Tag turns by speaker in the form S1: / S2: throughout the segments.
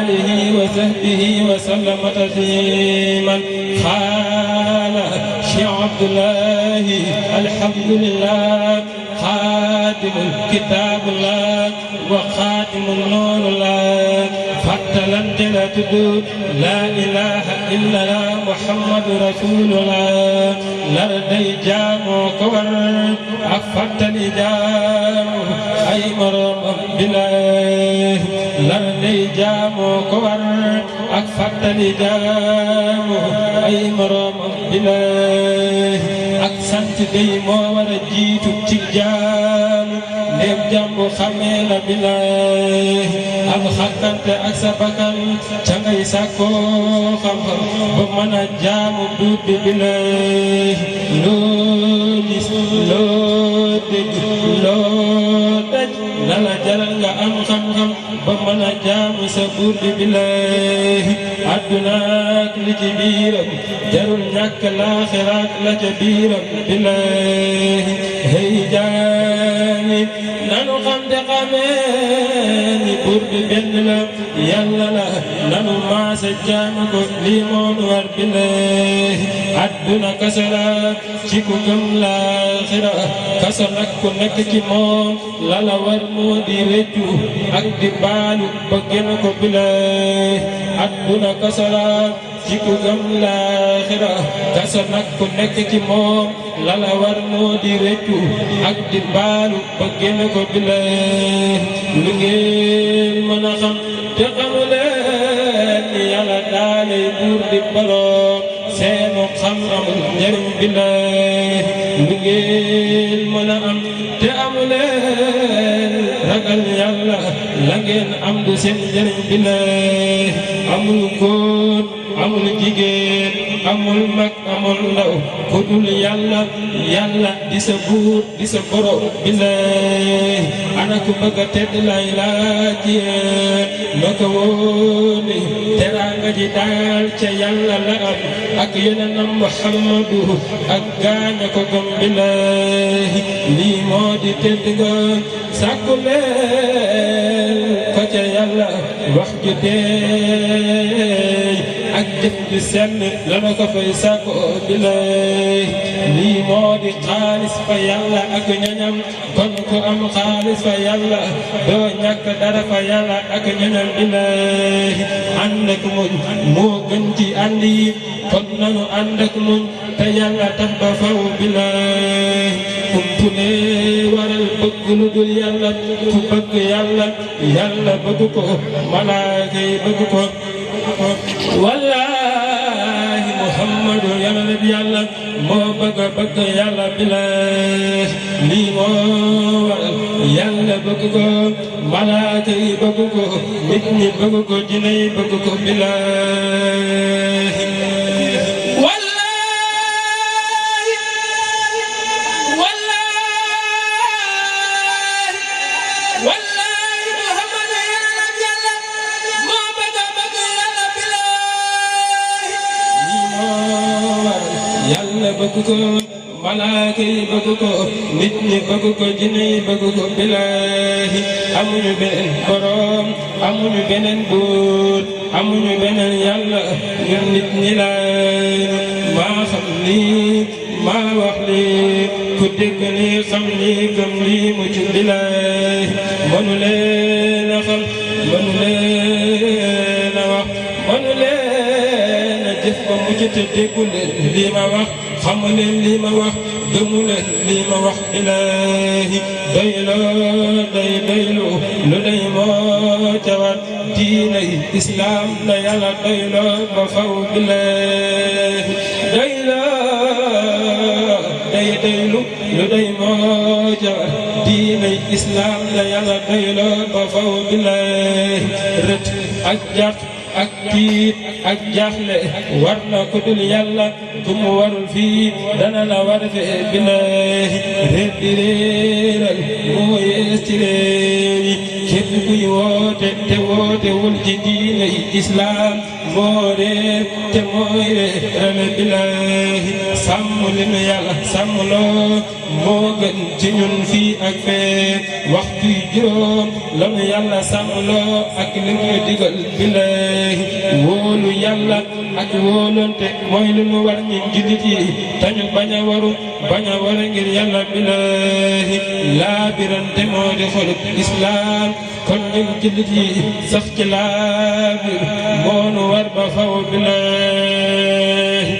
S1: آله وصحبه وسلم تسليما قال شيخ عبد الله الحمد لله خاتم الكتاب الله وخاتم النور الله فتلنت لا تدود لا إله إلا الله محمد رسول الله لردي جامو كور أفتني جامو أي مرم بالله لردي جامو كور أفتني جامو أي مرم بالله أكسنت دي مور جيتو تجام نيم جامو خميل بالله am xakkante ak sa bakkan ca ngay sàkkoo xam-xam ba mën a jaamu buur bi billahi loo gis loo dégg loo daj na la jaral nga am xam-xam ba mën a jaamu sa buur bi billahi àdduna ak li ci biiram jarul ñàkk laaxiraat la ca biiram billahi hey jaani nanu xam te xamee ni buur bi benn la yàlla la nanu maasa jaamu ko lii moonu war billahi àdduna kasa la ci ku gëm laaxira kasa nag ku nekk ci moom la la war moo di réccu ak di baalu ba gën ko billahi àdduna kasa la ci ku gëm laaxira kasa nag ku nekk ci moom la la war moo di réccu ak di baalu ba gën ko billahi lu ngeen mën a xam te xamu leen ni yàlla daale buur di boroom seenu xam amul njëriñ billahi lu ngeen mën a am te amu leen ragal yàlla la ngeen am du seen njëriñ billahi amul góor amul jigéen amul mag amul ndaw ku dul yàlla yàlla di sa buur di sa borom billahi ana ku bëgg a tedd lay laaj yéen noo ko wóoni teraanga ji daal ca yàlla la am ak yonenam Muhammadu ak gaaña ko gëm billahi lii moo di tedd nga sàkku leen ko ca yàlla wax ju teey ak jëf ju sell lana ko fay sàkku billahi lii moo di xaalis fa yàlla ak ñoñam kon ku am xaalis fa yàlla doo ñàkk dara fa yàlla ak ñoñam billahi ànd ak muñ moo gën ci ànd yi kon nanu ànd ak muñ te yàlla tax ba faw billahi kumpune waral bëgg lu dul yàlla ku bëgg yàlla yàlla bëgg ko malaaka yi bëgg ko wallahi muhammadu yàlla bi yàlla moo bëgg yàlla billahi lii moo waral yàlla bëgg ko malaaka yi bëgg ko nit ñi bëgg ko jinne yi bëgg ko billahi bëgg ko malaaka yi bëgg ko nit ñi bëgg ko jinne yi bëgg ko billahi amuñu beneen borom amuñu beneen buur amuñu beneen yàlla ñun nit ñi laay maa xam lii maa wax lii ku dégg lii xam lii gëm lii mucc billahi mënu leen a xam mënu leen a wax mënu leen a jëf ba mucc te déggul lii ma wax xamu leen lii ma wax gëmu leen lii ma wax ilaahi doyloo doylu lu day moo ca war diine islaam la yàlla doyloo ba faw billaahi doyloo doylu lu day moo ca war diine islaam la yàlla doyloo ba faw billaahi rët ak jàpp ak tiit ak jaaxle war na ko dul yàlla ku mu warul fii dana la war fee billahi réer di réeral moo yees ci réer yi képp kuy woote te wootewul ci diine islaam moo réer te mooy réeral billaahi sàmm li nu yàlla sàmm loo moo gën ci ñun fii ak fee waxtu juróom la nu yàlla sàmm loo ak li mu digal billaahi wóolu yàlla ak wóolonte mooy lu nu war ñi jullit yi tañu bañ a waru ngir yàlla billaahi laa birante moo di xolub islaam kon ñun jullit yi sax ci laa bir moo nu war ba faw billaahi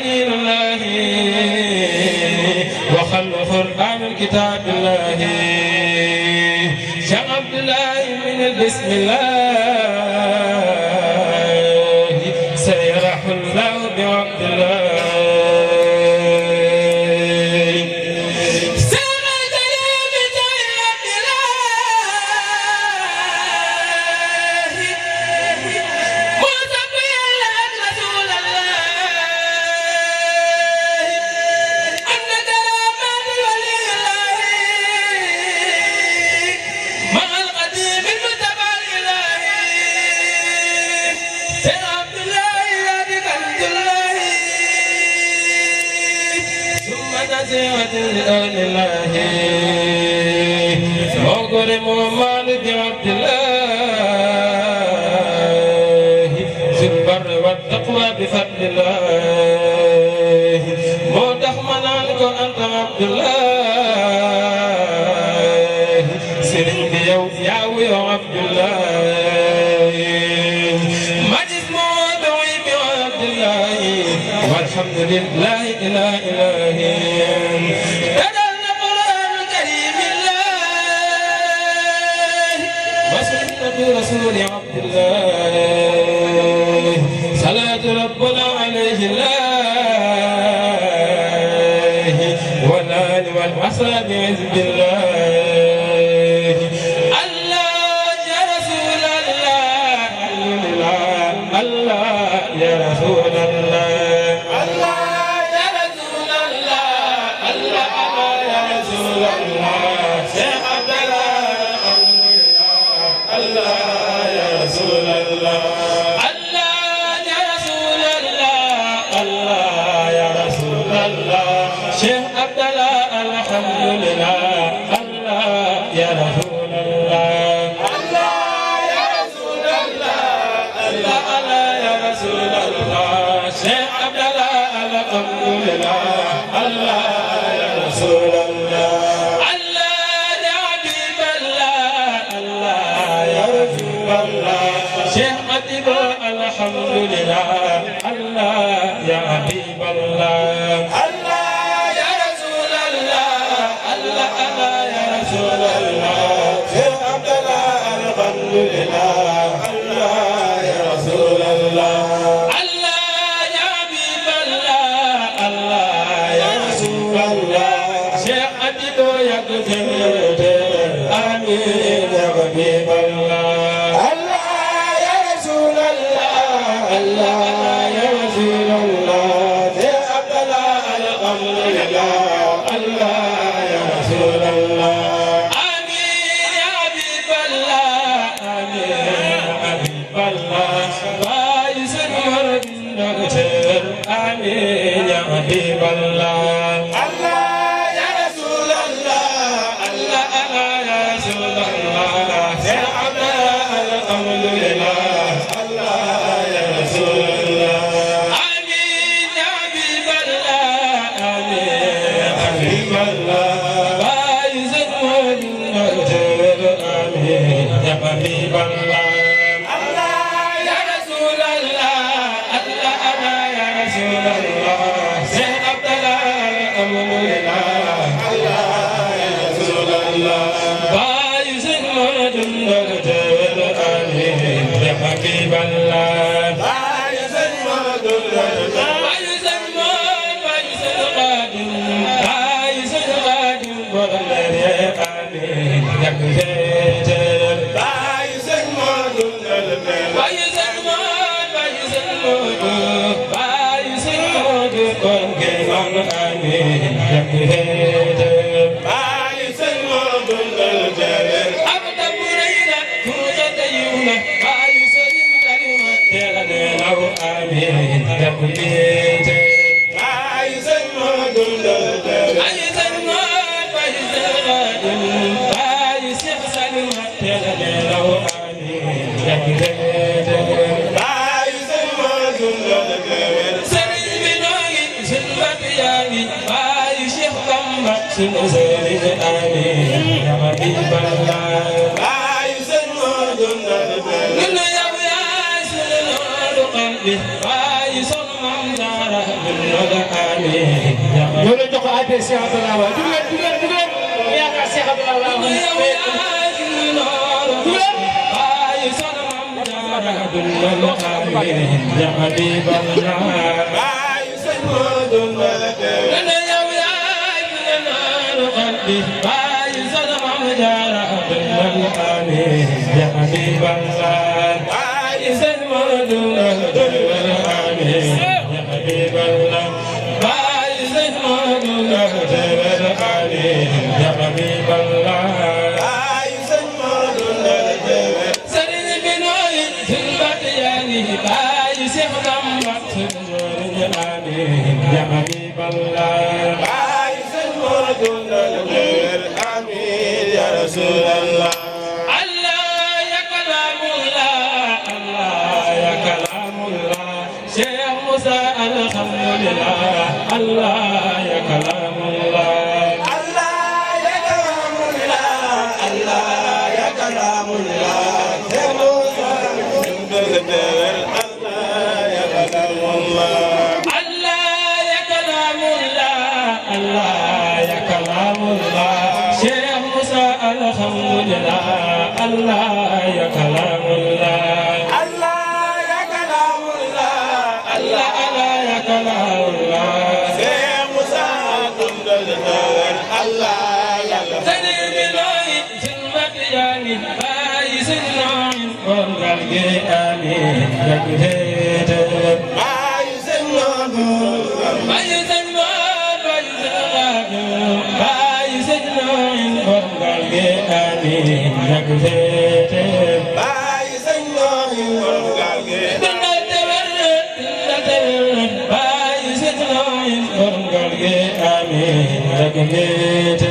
S1: خليل الله وخلف القرآن الكتاب الله شيخ عبد الله من البسم الله سيرح الله بعبد الله محمد عبد الله ذي البر والتقوى بفضل الله موتاخ منانك أنت عبد الله سيرين بيو يا عبد الله مجلس موضوعي بعبد الله والحمد لله إله إله رسول عبد الله صلاة ربنا عليه الله والآل والأصحاب حزب الله الله يا رسول الله الله يا رسول الله الله يا رسول الله الله يا رسول الله شيخ عبد الله الله يا رسول الله الله يا رسول الله الله يا رسول الله شيخ عبد الله الحمد لله الله يا رسول الله الله يا رسول الله الله يا رسول الله شيخ عبد الله الحمد لله الله يا رسول الله شيخ حبيب الحمد لله الله يا حبيب الله الله يا رسول الله الله يا رسول الله شيخ عبد الله الحمد لله الله يا رسول الله الله يا حبيب الله الله يا رسول الله شيخ حبيب يا قدير آمين يا حبيب الله الله يا رسول الله يا عبد الله الحمد لله الله يا رسول الله آمين يا حبيب الله آمين يا حبيب الله بايس المرد نغتر آمين يا حبيب الله الله يا رسول الله الله يا رسول الله يا عبد الله الحمد لله حبيب الله الله يا رسول الله الله يا رسول الله سيد عبد الله الحمد لله الله يا رسول الله بايس المرد النغتر آمين يا حبيب الله بايس المرد النغتر بايس المرد بايس القادم بايس القادم والله آمين يا حبيب آمين
S2: loolu jox ko adé Cheikh Abdoulaye Wade dugal yaakaar Cheikh Abdoulaye Wade
S1: يا حبيب الله باي سيد انا يا قلبي باي صدم جارا بالامين يا حبيب الله باي سيد بالامين يا حبيب الله باي سيد بالامين يا حبيب الله يا حبيب الله باي سنور الخير امين يا رسول الله الله يا كلام الله الله يا كلام الله شيخ موسى الحمد لله الله يا كلام الله الله يا كلام الله الله يا كلام الله شيخ موسى الحمد لله الله يا كلام الله الله يا كلام الله شيخ موسى الحمد لله الله يا كلام الله الله يا كلام الله الله يا كلام الله شيخ موسى الحمد لله الله يا سيدي بلاي سلمت يعني باي سنان ورقل آمين يا كتير باي سنان باي سنان باي سنان ورقل آمين يا كتير باي سنان ورقل باي سنان ورقل آمين يا كتير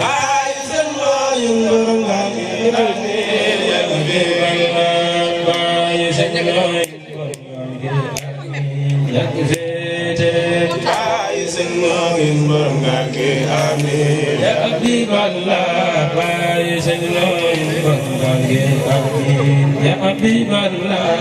S1: باي سنان ورقل آمين يا كتير باي سنان يا كتير يا حبيب الله باي سنين يا حبيب الله